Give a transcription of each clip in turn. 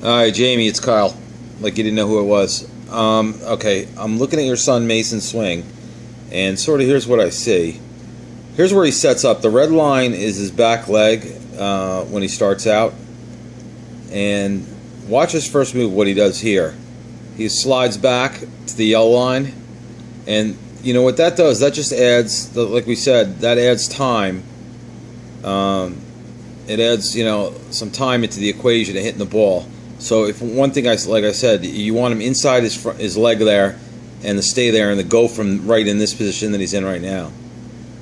Hi, Jamie, it's Kyle. Like you didn't know who it was. Okay, I'm looking at your son Mason's swing, and sort of here's what I see. Here's where he sets up. The red line is his back leg when he starts out. And watch his first move, what he does here. He slides back to the yellow line, and you know what that does? That just adds, like we said, that adds time. It adds, some time into the equation of hitting the ball. So if one thing, like I said, you want him inside his leg there, and to stay there and to go from right in this position that he's in right now.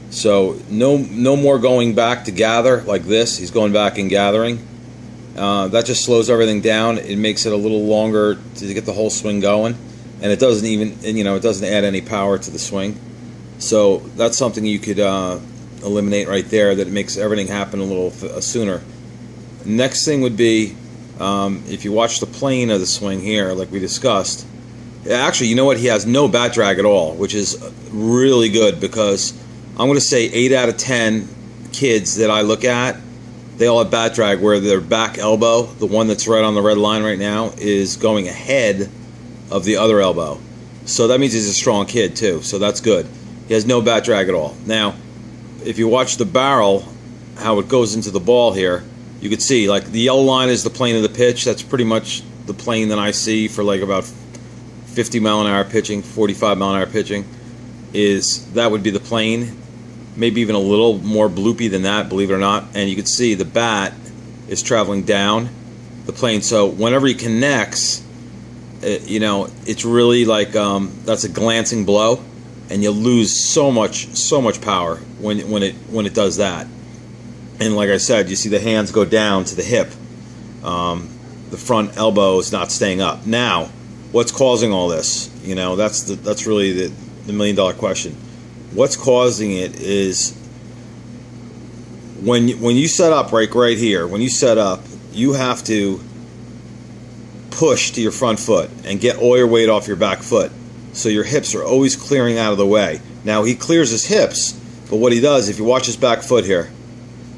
So no more going back to gather like this. He's going back and gathering. That just slows everything down. It makes it a little longer to get the whole swing going, and it doesn't even, it doesn't add any power to the swing. So that's something you could eliminate right there. That it makes everything happen a little sooner. Next thing would be if you watch the plane of the swing here, like we discussed. Actually, you know what? He has no bat drag at all, which is really good because I'm going to say 8 out of 10 kids that I look at, they all have bat drag where their back elbow, the one that's right on the red line right now, is going ahead of the other elbow. So that means he's a strong kid too. So that's good. He has no bat drag at all. Now, if you watch the barrel, how it goes into the ball here, you could see like the yellow line is the plane of the pitch. That's pretty much the plane that I see for like about 50 mile an hour pitching, 45 mile an hour pitching. That would be the plane. Maybe even a little more bloopy than that, believe it or not. And you can see the bat is traveling down the plane. So whenever he connects, it's really like that's a glancing blow, and you lose so much power when it does that. And like I said, you see the hands go down to the hip. The front elbow is not staying up. Now, what's causing all this? That's really the $1 million question. What's causing it is when you set up right here. When you set up, you have to push to your front foot and get all your weight off your back foot, so your hips are always clearing out of the way. Now he clears his hips, but what he does, if you watch his back foot here,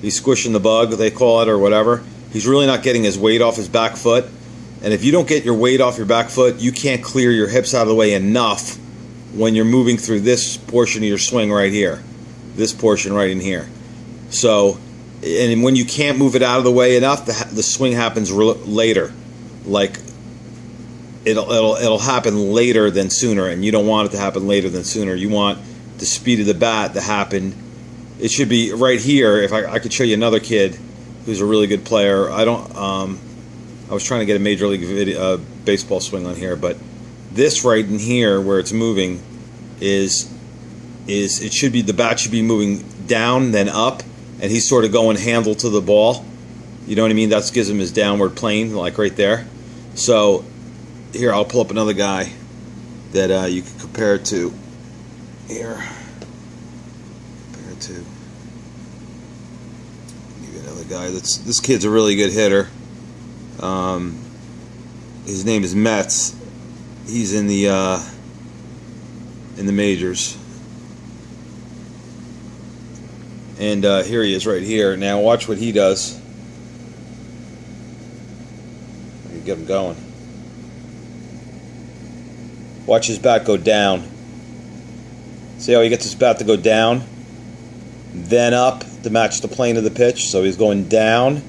he's squishing the bug, they call it, or whatever. He's really not getting his weight off his back foot, and if you don't get your weight off your back foot, you can't clear your hips out of the way enough when you're moving through this portion of your swing right here, this portion right in here. So, and when you can't move it out of the way enough, the swing happens later. Like it'll happen later than sooner, and you don't want it to happen later than sooner. You want the speed of the bat to happen. It should be right here. If I could show you another kid who's a really good player. I was trying to get a Major League baseball swing on here, but this right in here where it's moving is it should be, the bat should be moving down then up, and he's sort of going handle to the ball. You know what I mean? That gives him his downward plane, like right there. So here, I'll pull up another guy that you can compare it to. Here, compare it to. Give you another guy. This kid's a really good hitter. His name is Metz. He's in the majors, and here he is right here. Now watch what he does. Let me get him going. Watch his bat go down. See how he gets his bat to go down, then up to match the plane of the pitch. So he's going down,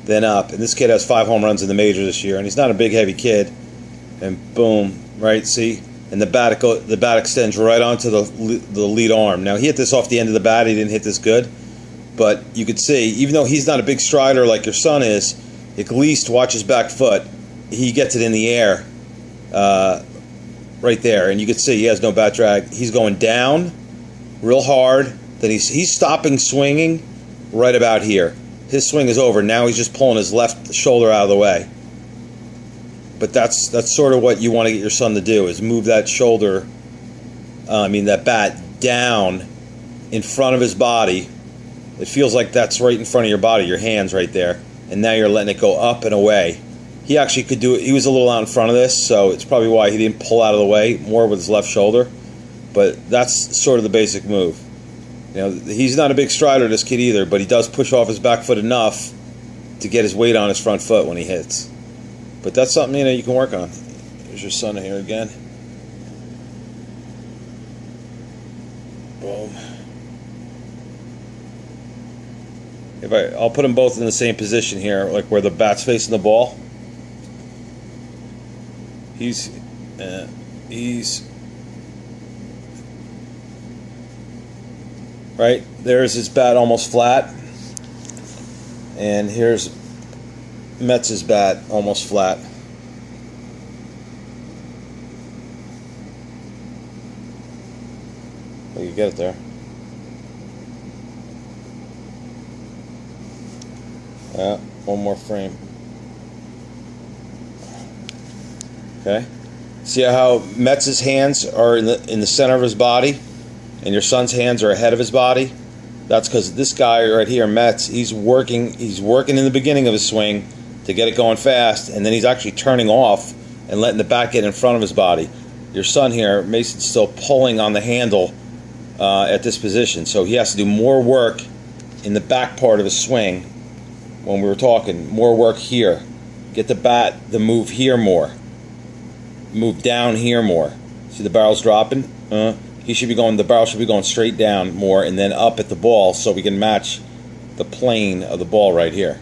then up. And this kid has 5 home runs in the majors this year, and he's not a big heavy kid. And boom. Right, see, and the bat extends right onto the lead arm. Now he hit this off the end of the bat. He didn't hit this good, but you could see, even though he's not a big strider like your son is, at least watch his back foot. He gets it in the air, right there, and you could see he has no bat drag. He's going down, real hard. Then he's stopping swinging, right about here. His swing is over. Now he's just pulling his left shoulder out of the way. But that's sort of what you want to get your son to do, is move that shoulder, that bat down in front of his body. It feels like that's right in front of your body, your hands right there. And now you're letting it go up and away. He actually could do it. He was a little out in front of this, so it's probably why he didn't pull out of the way more with his left shoulder. But that's sort of the basic move. He's not a big strider, this kid either, but he does push off his back foot enough to get his weight on his front foot when he hits. But that's something, you know, you can work on. There's your son here again. Boom. I'll put them both in the same position here, like where the bat's facing the ball. He's right there's his bat almost flat, and here's Metz's bat almost flat. Oh, you get it there. Yeah, one more frame. Okay. See how Metz's hands are in the center of his body, and your son's hands are ahead of his body? That's because this guy right here, Metz, he's working in the beginning of his swing to get it going fast, and then he's actually turning off and letting the bat get in front of his body. Your son here, Mason's still pulling on the handle at this position, so he has to do more work in the back part of his swing. When we were talking, more work here. Get the bat to move here more. Move down here more. See the barrel's dropping? The barrel should be going straight down more and then up at the ball so we can match the plane of the ball right here.